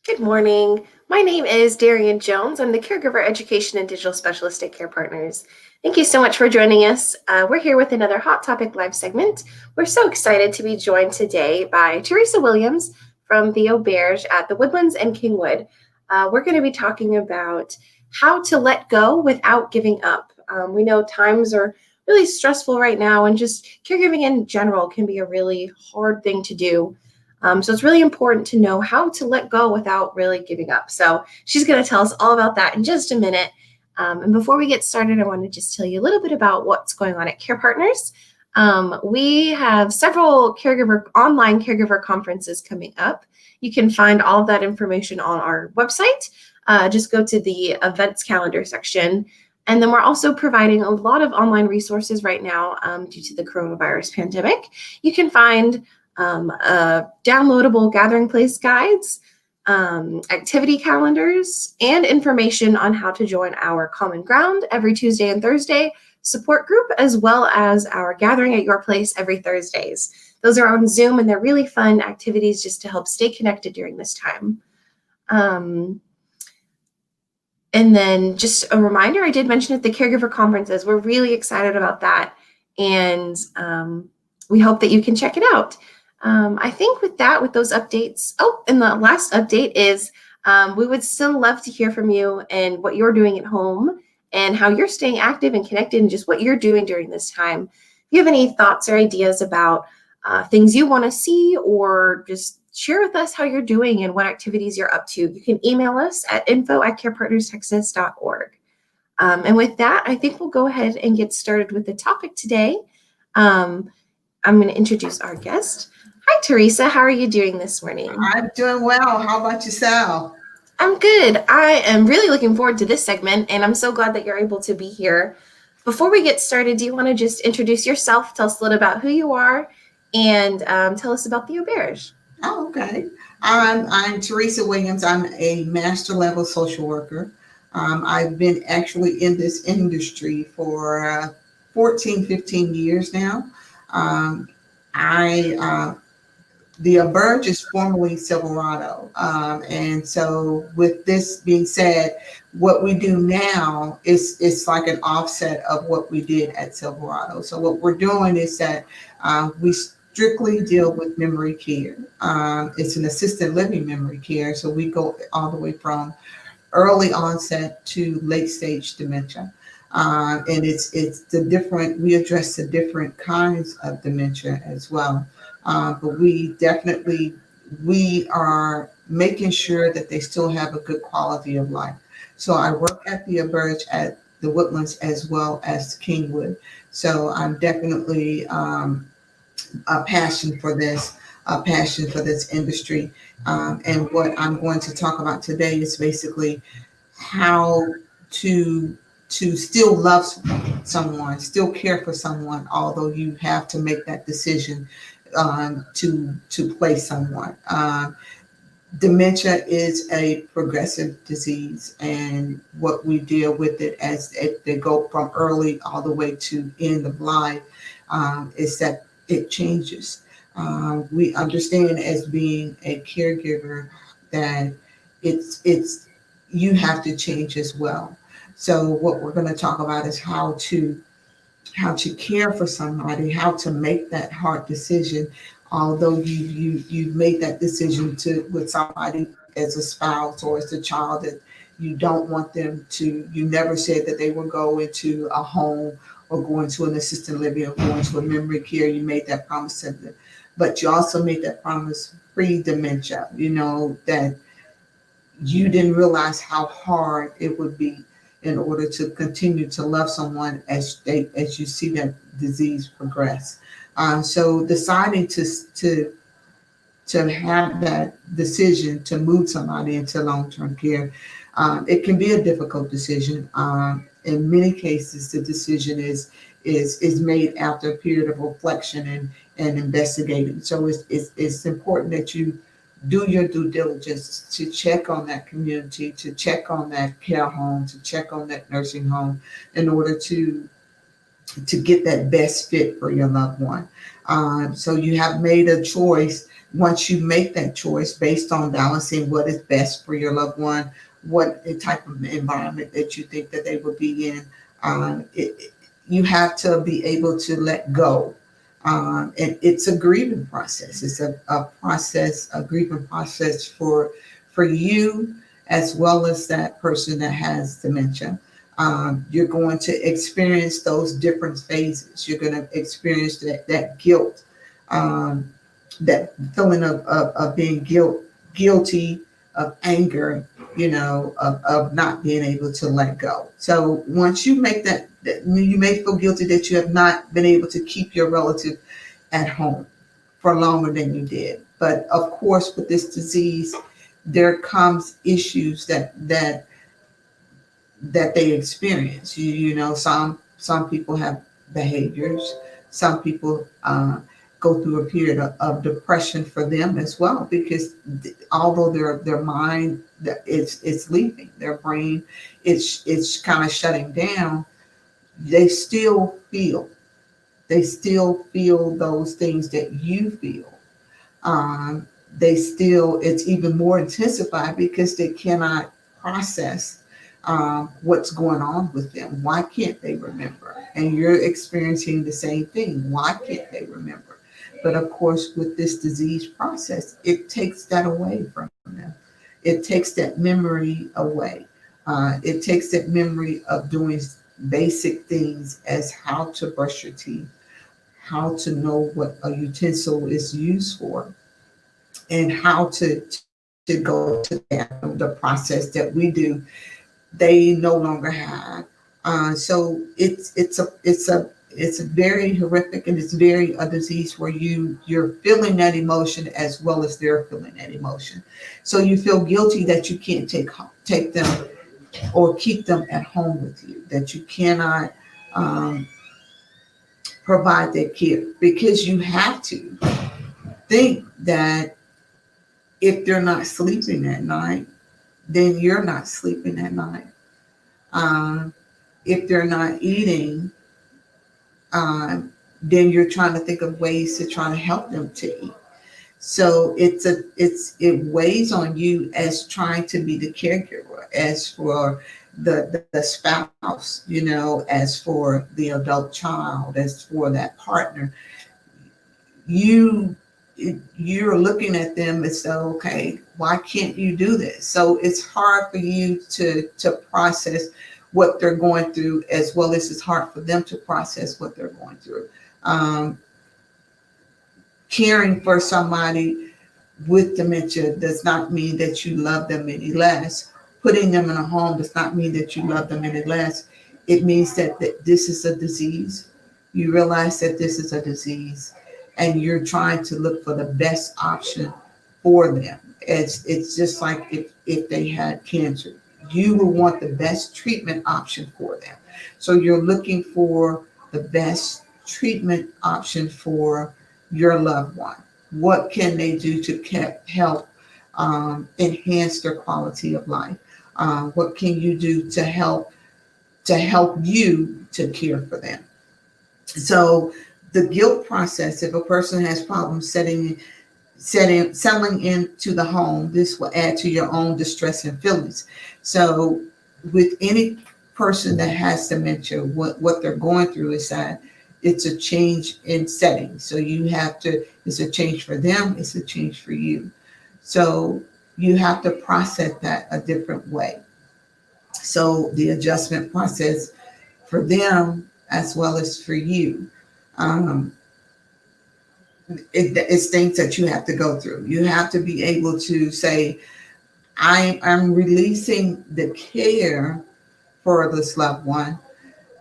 Good morning. My name is Darian Jones. I'm the Caregiver Education and Digital Specialist at Care Partners. Thank you so much for joining us. We're here with another Hot Topic Live segment. We're so excited to be joined today by Teresa Williams from the Auberge at the Woodlands and Kingwood. We're going to be talking about how to let go without giving up. We know times are really stressful right now, and just caregiving in general can be a really hard thing to do. So it's really important to know how to let go without really giving up. So she's going to tell us all about that in just a minute. And before we get started, I want to just tell you a little bit about what's going on at Care Partners. We have several online caregiver conferences coming up. You can find all of that information on our website. Just go to the events calendar section. And then we're also providing a lot of online resources right now due to the coronavirus pandemic. You can find downloadable gathering place guides, activity calendars, and information on how to join our Common Ground every Tuesday and Thursday support group, as well as our Gathering at Your Place every Thursdays. Those are on Zoom, and they're really fun activities just to help stay connected during this time. And then just a reminder, I did mention at the caregiver conferences, we're really excited about that. And we hope that you can check it out. I think with those updates, and the last update is we would still love to hear from you and what you're doing at home and how you're staying active and connected and just what you're doing during this time. If you have any thoughts or ideas about things you want to see, or just share with us how you're doing and what activities you're up to, you can email us at info@carepartnerstexas.org. And with that, I think we'll go ahead and get started with the topic today. I'm going to introduce our guest. Hi, Teresa. How are you doing this morning? I'm doing well. How about yourself? I'm good. I am really looking forward to this segment, and I'm so glad that you're able to be here. Before we get started, do you want to just introduce yourself, tell us a little about who you are, and tell us about the Auberge? Oh, okay. I'm Teresa Williams. I'm a master level social worker. I've been actually in this industry for 14, 15 years now. The Auberge is formerly Silverado. And so with this being said, what we do now is like an offset of what we did at Silverado. So what we're doing is that we strictly deal with memory care. It's an assisted living memory care. So we go all the way from early onset to late stage dementia. And we address the different kinds of dementia as well. But we are making sure that they still have a good quality of life. So I work at the Auberge at the Woodlands as well as Kingwood. So I'm definitely a passion for this industry. And what I'm going to talk about today is basically how to still love someone, still care for someone, although you have to make that decision to place someone. Dementia is a progressive disease, and what we deal with it as they go from early all the way to end of life is that it changes. We understand as being a caregiver that it's you have to change as well. So what we're going to talk about is how to care for somebody, how to make that hard decision, although you've made that decision with somebody as a spouse or as a child that you don't want them to. You never said that they would go into a home or go into an assisted living or go into a memory care. You made that promise to them, but you also made that promise pre-dementia. That you didn't realize how hard it would be in order to continue to love someone as you see that disease progress. So deciding to have that decision to move somebody into long-term care, it can be a difficult decision. In many cases, the decision is made after a period of reflection and investigating. So it's important that you do your due diligence to check on that community, to check on that care home, to check on that nursing home in order to get that best fit for your loved one. So you have made a choice once you make that choice based on balancing what is best for your loved one, what the type of environment that you think that they would be in, you have to be able to let go. And it's a grieving process. It's a process, a grieving process for you as well as that person that has dementia. You're going to experience those different phases. You're going to experience that guilt, um, that feeling of being guilty, of anger, of not being able to let go. So once you make that, you may feel guilty that you have not been able to keep your relative at home for longer than you did. But of course, with this disease, there comes issues that they experience. Some people have behaviors. Some people go through a period of depression for them as well, because although their mind it's leaving, their brain it's kind of shutting down, they still feel those things that you feel. They still, it's even more intensified because they cannot process what's going on with them. Why can't they remember? And you're experiencing the same thing. Why can't they remember? But of course, with this disease process, it takes that away from them. It takes that memory away. It takes that memory of doing basic things as how to brush your teeth, how to know what a utensil is used for, and how to go to the process that we do. They no longer have. So it's a very horrific, and it's very a disease where you're feeling that emotion as well as they're feeling that emotion. So you feel guilty that you can't take them or keep them at home with you, that you cannot provide that care, because you have to think that if they're not sleeping at night, then you're not sleeping at night. Um, if they're not eating, then you're trying to think of ways to try to help them to eat. So it weighs on you as trying to be the caregiver, as for the spouse, as for the adult child, as for that partner. you you're looking at them and say, okay, why can't you do this? So it's hard for you to process what they're going through, as well as it's hard for them to process what they're going through. um, Caring for somebody with dementia does not mean that you love them any less. Putting them in a home does not mean that you love them any less. It means that this is a disease. You realize that this is a disease, and you're trying to look for the best option for them. It's just like if they had cancer, you will want the best treatment option for them. So you're looking for the best treatment option for your loved one. What can they do to help enhance their quality of life? What can you do to help you to care for them? So the guilt process, if a person has problems settling into the home, this will add to your own distress and feelings. So with any person that has dementia, what they're going through is that it's a change in setting. So it's a change for them, it's a change for you. So you have to process that a different way. So the adjustment process for them as well as for you, um, it's things that you have to go through. You have to be able to say, I'm releasing the care for this loved one,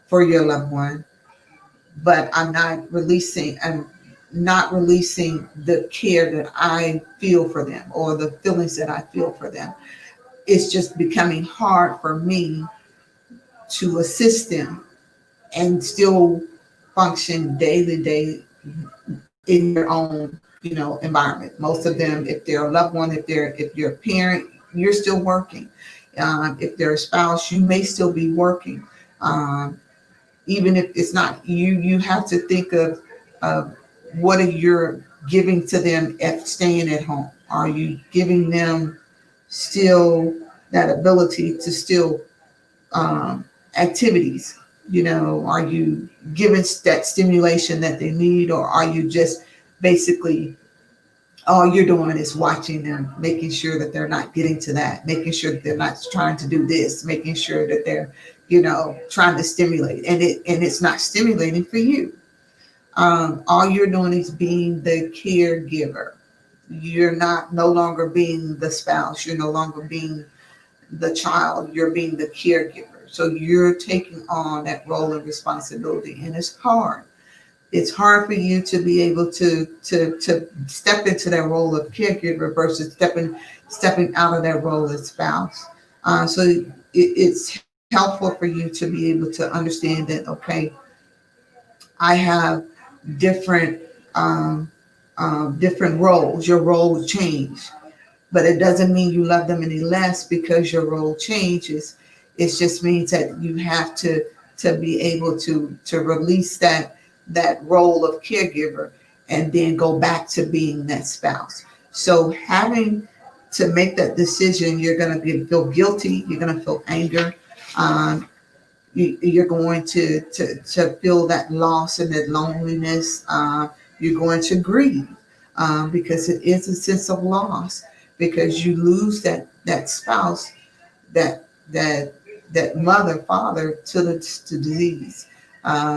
for your loved one, but I'm not releasing the care that I feel for them, or the feelings that I feel for them. It's just becoming hard for me to assist them and still function day in your own, environment. Most of them, if they're a loved one, if you're a parent, you're still working. If they're a spouse, you may still be working. Even if it's not you, you have to think of what are your giving to them at staying at home? Are you giving them still that ability to still activities? Are you giving that stimulation that they need, or are you just basically all you're doing is watching them, making sure that they're not getting to that, making sure that they're not trying to do this, making sure that they're, trying to stimulate, and it's not stimulating for you. All you're doing is being the caregiver. You're not no longer being the spouse. You're no longer being the child. You're being the caregiver. So you're taking on that role and responsibility, and it's hard. It's hard for you to be able to step into that role of caregiver versus stepping out of that role as spouse. So it's helpful for you to be able to understand that, okay, I have different different roles. Your role change, but it doesn't mean you love them any less because your role changes. It just means that you have to be able to release that role of caregiver and then go back to being that spouse. So having to make that decision, you're going to feel guilty. You're going to feel anger. Um, you're going to feel that loss and that loneliness. You're going to grieve because it is a sense of loss because you lose that spouse, that that that mother, father to disease.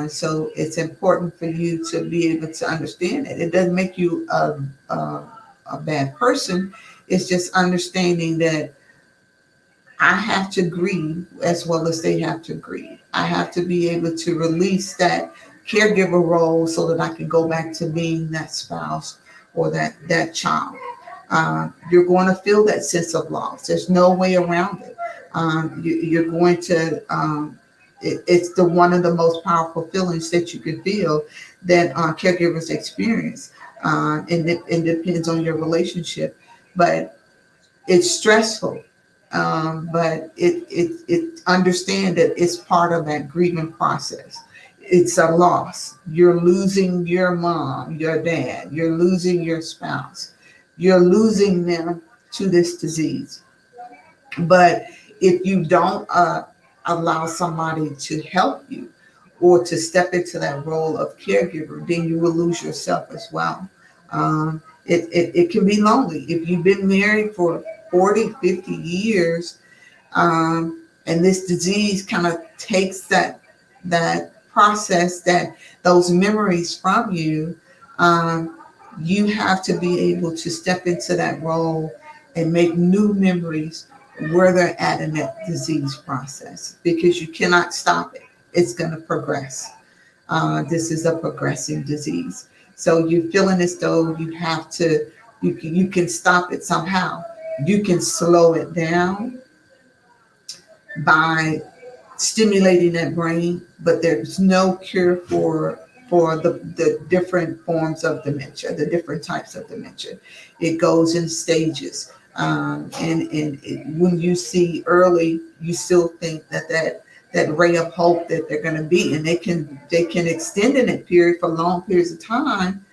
So it's important for you to be able to understand it. It doesn't make you a bad person. It's just understanding that I have to grieve as well as they have to grieve. I have to be able to release that caregiver role so that I can go back to being that spouse or that child. You're going to feel that sense of loss. There's no way around it. You're going to. It's the one of the most powerful feelings that you can feel that caregivers experience, and it depends on your relationship, but it's stressful. But it understand that it's part of that grieving process. It's a loss. You're losing your mom, your dad. You're losing your spouse. You're losing them to this disease. But if you don't allow somebody to help you or to step into that role of caregiver, then you will lose yourself as well. It can be lonely. If you've been married for 40, 50 years, and this disease kind of takes that process, those memories from you, you have to be able to step into that role and make new memories where they're at in that disease process because you cannot stop it. It's going to progress. This is a progressing disease. So you're feeling as though you can stop it somehow. You can slow it down by stimulating that brain, but there's no cure for the different forms of dementia, the different types of dementia. It goes in stages. When you see early, you still think that ray of hope that they're going to be, and they can extend in that period for long periods of time.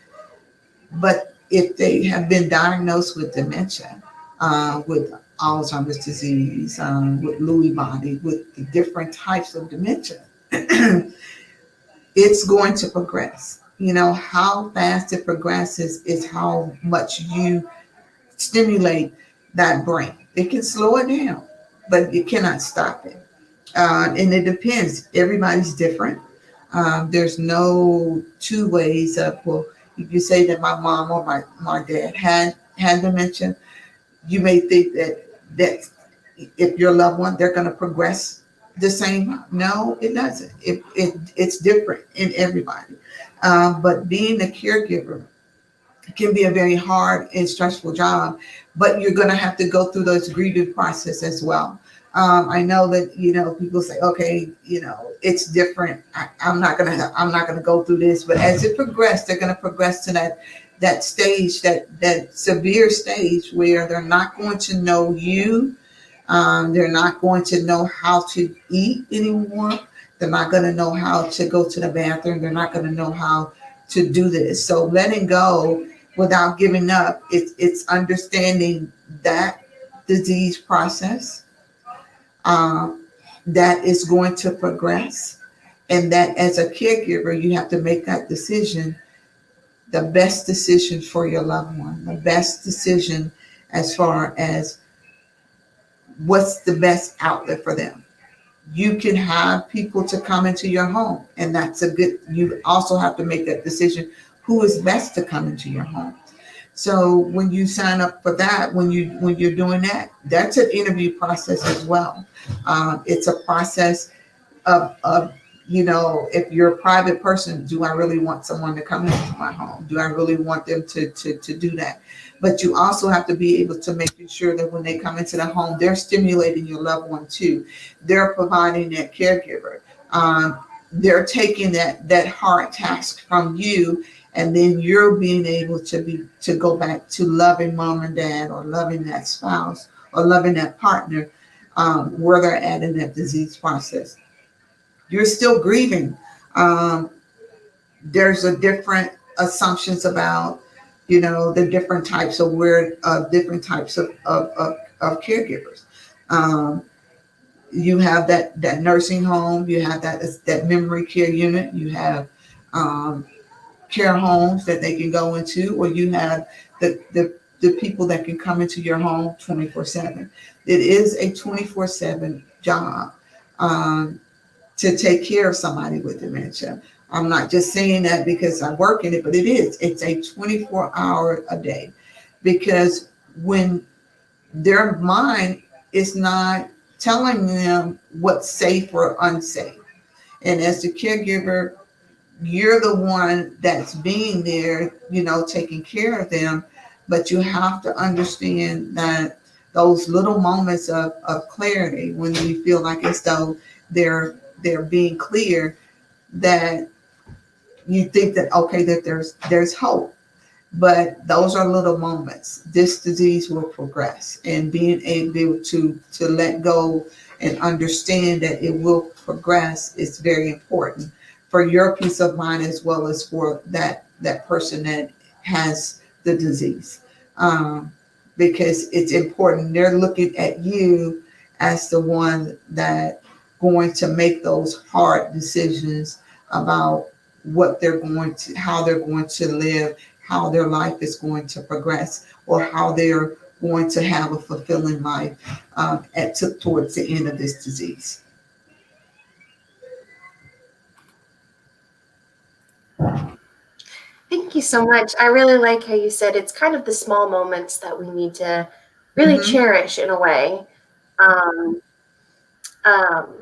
But if they have been diagnosed with dementia, with Alzheimer's disease, with Lewy body, with the different types of dementia, it's going to progress. How fast it progresses is how much you stimulate that brain. It can slow it down, but you cannot stop it. And it depends. Everybody's different. There's no two ways of, well, if you say that my mom or my dad had dementia, you may think that if your loved one, they're going to progress the same. No, it doesn't. It's different in everybody. But being a caregiver can be a very hard and stressful job, but you're going to have to go through those grieving process as well. I know that people say, okay, it's different. I'm not gonna go through this, but as it progresses, they're going to progress to that stage, that severe stage where they're not going to know you. They're not going to know how to eat anymore. They're not going to know how to go to the bathroom. They're not going to know how to do this. So letting go without giving up. It's understanding that disease process, um, that is going to progress, and that as a caregiver, you have to make that decision, the best decision for your loved one, the best decision as far as what's the best outlet for them. You can have people to come into your home, and that's a good, you also have to make that decision, who is best to come into your home. So when you sign up for that, when you're doing that, that's an interview process as well. It's a process of, if you're a private person, do I really want someone to come into my home? Do I really want them to do that? But you also have to be able to make sure that when they come into the home, they're stimulating your loved one too. They're providing that caregiver. They're taking that hard task from you, and then you're being able to go back to loving mom and dad, or loving that spouse, or loving that partner, where they're at in that disease process. You're still grieving. Um, there's a different assumptions about, the different types of different types of caregivers. Um, you have that nursing home, you have that memory care unit, you have um, care homes that they can go into, or you have the people that can come into your home 24/7. It is a 24/7 job. Um, to take care of somebody with dementia. I'm not just saying that because I work in it, but it is. It's a 24-hour a day, because when their mind is not telling them what's safe or unsafe, and as the caregiver, you're the one that's being there, taking care of them, but you have to understand that those little moments of clarity, when you feel like as though they're being clear, that you think that, okay, that there's hope, but those are little moments. This disease will progress, and being able to let go and understand that it will progress is very important for your peace of mind, as well as for that person that has the disease, because it's important. They're looking at you as the one that going to make those hard decisions about how they're going to live, how their life is going to progress, or how they're going to have a fulfilling life towards the end of this disease. Thank you so much. I really like how you said it's kind of the small moments that we need to really Mm-hmm. cherish in a way. Um, um,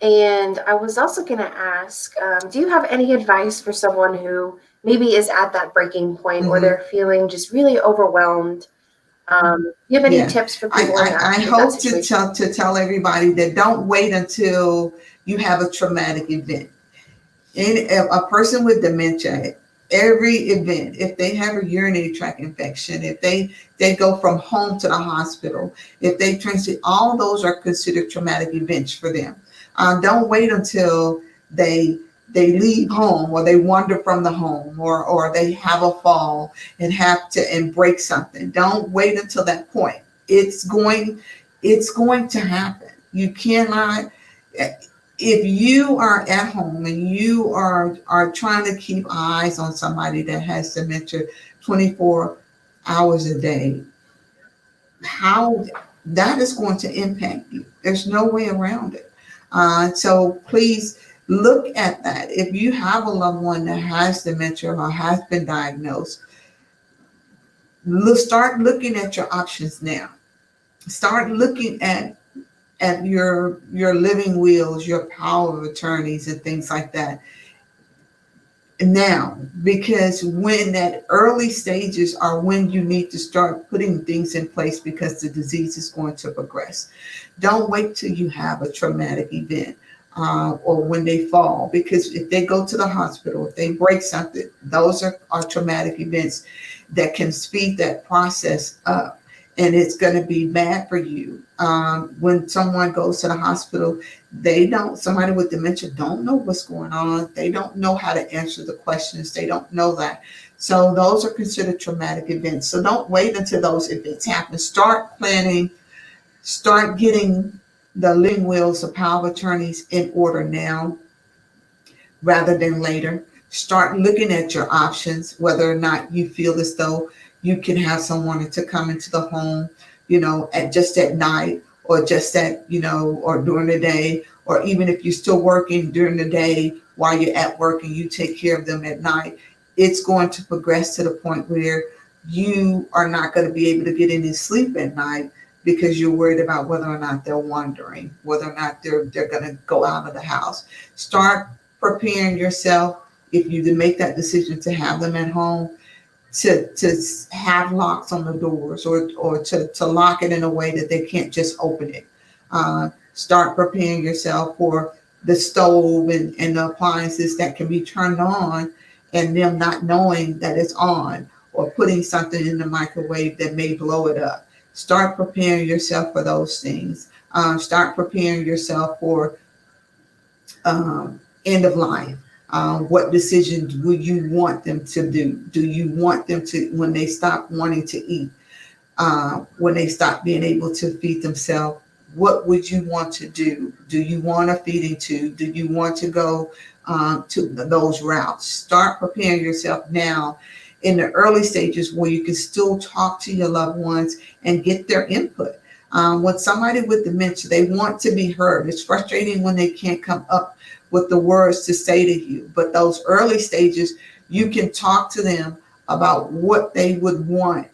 and I was also going to ask, do you have any advice for someone who maybe is at that breaking point, or Mm-hmm. they're feeling just really overwhelmed? Do you have any Yeah, tips for I, people I, I in that hope situation? to tell everybody that don't wait until you have a traumatic event. A person with dementia, every event, if they have a urinary tract infection, if they go from home to the hospital, if they transit, all those are considered traumatic events for them. Don't wait until they leave home, or they wander from the home, or they have a fall and break something. Don't wait until that point. It's going to happen. You cannot. If you are at home and you are trying to keep eyes on somebody that has dementia 24 hours a day, how that is going to impact you. There's no way around it. So please look at that. If you have a loved one that has dementia or has been diagnosed, start looking at your options now. Start looking at your living wills, your power of attorneys, and things like that now, because when that early stages are when you need to start putting things in place, because the disease is going to progress. Don't wait till you have a traumatic event, or when they fall, because if they go to the hospital, if they break something, those are traumatic events that can speed that process up, and it's going to be bad for you. When someone goes to the hospital, somebody with dementia don't know what's going on. They don't know how to answer the questions. They don't know that. So those are considered traumatic events. So don't wait until those events happen. Start planning, start getting the living wills or power of attorneys in order now rather than later. Start looking at your options, whether or not you feel as though you can have someone to come into the home, at night, or just or during the day, or even if you're still working during the day while you're at work and you take care of them at night. It's going to progress to the point where you are not going to be able to get any sleep at night because you're worried about whether or not they're wandering, whether or not they're going to go out of the house. Start preparing yourself, if you make that decision to have them at home, to have locks on the doors, or to lock it in a way that they can't just open it. Start preparing yourself for the stove and the appliances that can be turned on and them not knowing that it's on, or putting something in the microwave that may blow it up. Start preparing yourself for those things. Start preparing yourself for end of life. What decisions would you want them to do? Do you want them to, when they stop wanting to eat, when they stop being able to feed themselves, what would you want to do? Do you want a feeding tube? Do you want to go to those routes? Start preparing yourself now in the early stages where you can still talk to your loved ones and get their input. When somebody with dementia, they want to be heard. It's frustrating when they can't come up with the words to say to you. But those early stages, you can talk to them about what they would want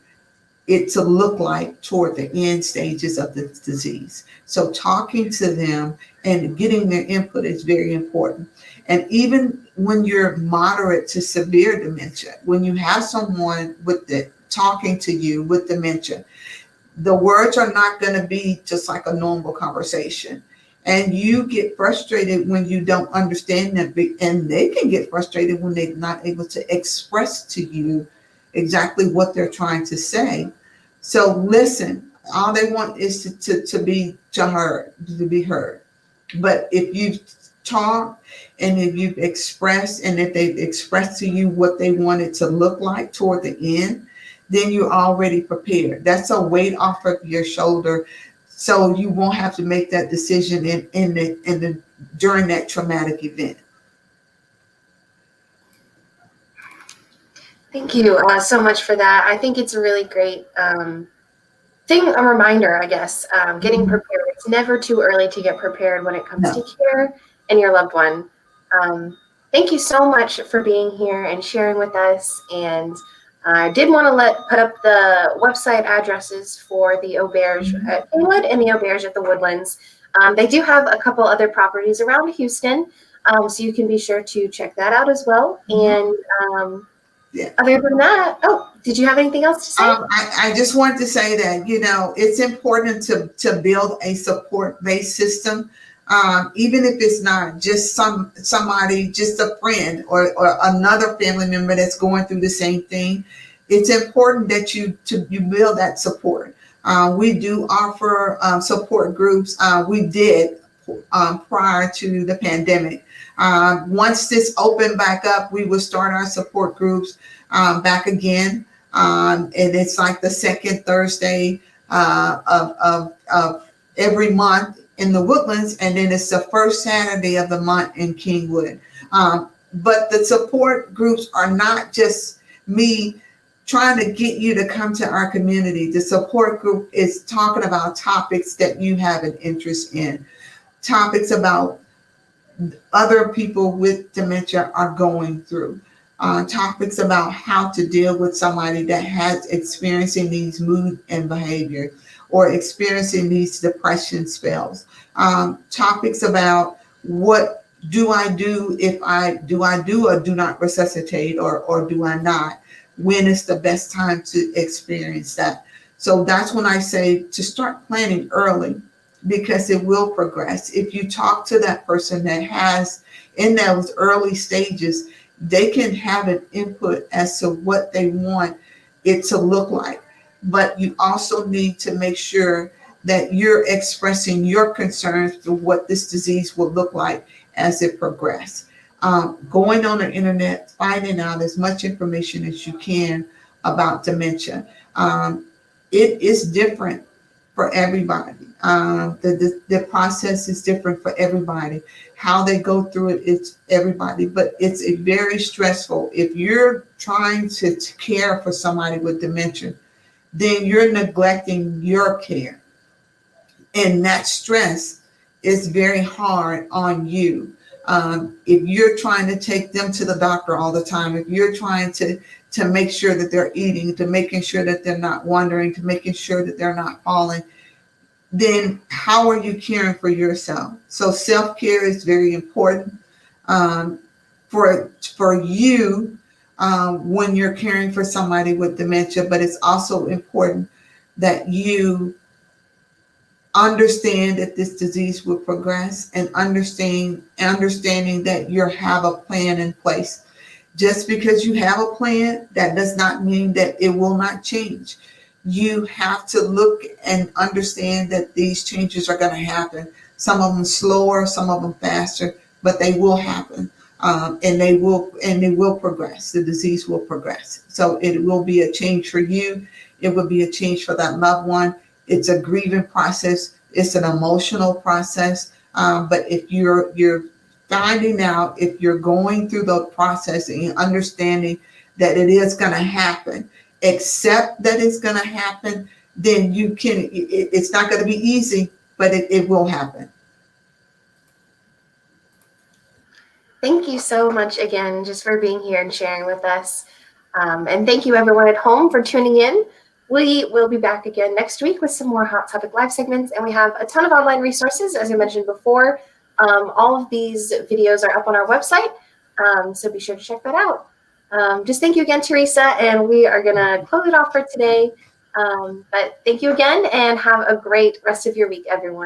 it to look like toward the end stages of the disease. So talking to them and getting their input is very important. And even when you're moderate to severe dementia, when you have someone talking to you with dementia, the words are not going to be just like a normal conversation. And you get frustrated when you don't understand them, and they can get frustrated when they're not able to express to you exactly what they're trying to say. So listen, all they want is to be heard. But if you talk and if you've expressed, and if they've expressed to you what they want it to look like toward the end, then you're already prepared. That's a weight off of your shoulder, so you won't have to make that decision during that traumatic event. Thank you so much for that. I think it's a really great a reminder, I guess, getting prepared. It's never too early to get prepared when it comes to care and your loved one. Thank you so much for being here and sharing with us. And I did want to put up the website addresses for the Auberge at Kingwood and the Auberge at the Woodlands. They do have a couple other properties around Houston, so you can be sure to check that out as well. And other than that, did you have anything else to say? I just wanted to say that, it's important to build a support-based system, even if it's not just somebody, just a friend or another family member that's going through the same thing. It's important that you build that support. We do offer support groups. We did prior to the pandemic. Once this opened back up, we will start our support groups back again. And it's like the second Thursday of every month in the Woodlands, and then it's the first Saturday of the month in Kingwood. But the support groups are not just me trying to get you to come to our community. The support group is talking about topics that you have an interest in, topics about other people with dementia are going through, topics about how to deal with somebody that has experiencing these mood and behavior or experiencing these depression spells, topics about what do I do if I do or do not resuscitate, or do I not? When is the best time to experience that? So that's when I say to start planning early, because it will progress. If you talk to that person that has in those early stages, they can have an input as to what they want it to look like. But you also need to make sure that you're expressing your concerns for what this disease will look like as it progresses. going on the internet, finding out as much information as you can about dementia. It is different for everybody. The process is different for everybody. How they go through it, it's everybody, but it's a very stressful. If you're trying to care for somebody with dementia, then you're neglecting your care. And that stress is very hard on you. If you're trying to take them to the doctor all the time, if you're trying to make sure that they're eating, to making sure that they're not wandering, to making sure that they're not falling, then how are you caring for yourself? So self-care is very important for you when you're caring for somebody with dementia, but it's also important that you understand that this disease will progress and understanding that you have a plan in place. Just because you have a plan, that does not mean that it will not change. You have to look and understand that these changes are going to happen. Some of them slower, some of them faster, but they will happen. And they will progress. The disease will progress. So it will be a change for you. It will be a change for that loved one. It's a grieving process. It's an emotional process. But if you're finding out, if you're going through the process and understanding that it is going to happen, accept that it's going to happen, then you can, it's not going to be easy, but it will happen. Thank you so much again just for being here and sharing with us. And thank you everyone at home for tuning in. We will be back again next week with some more Hot Topic Live segments, and we have a ton of online resources, as I mentioned before. All of these videos are up on our website, so be sure to check that out. Just thank you again, Teresa, and we are going to close it off for today. But thank you again, and have a great rest of your week, everyone.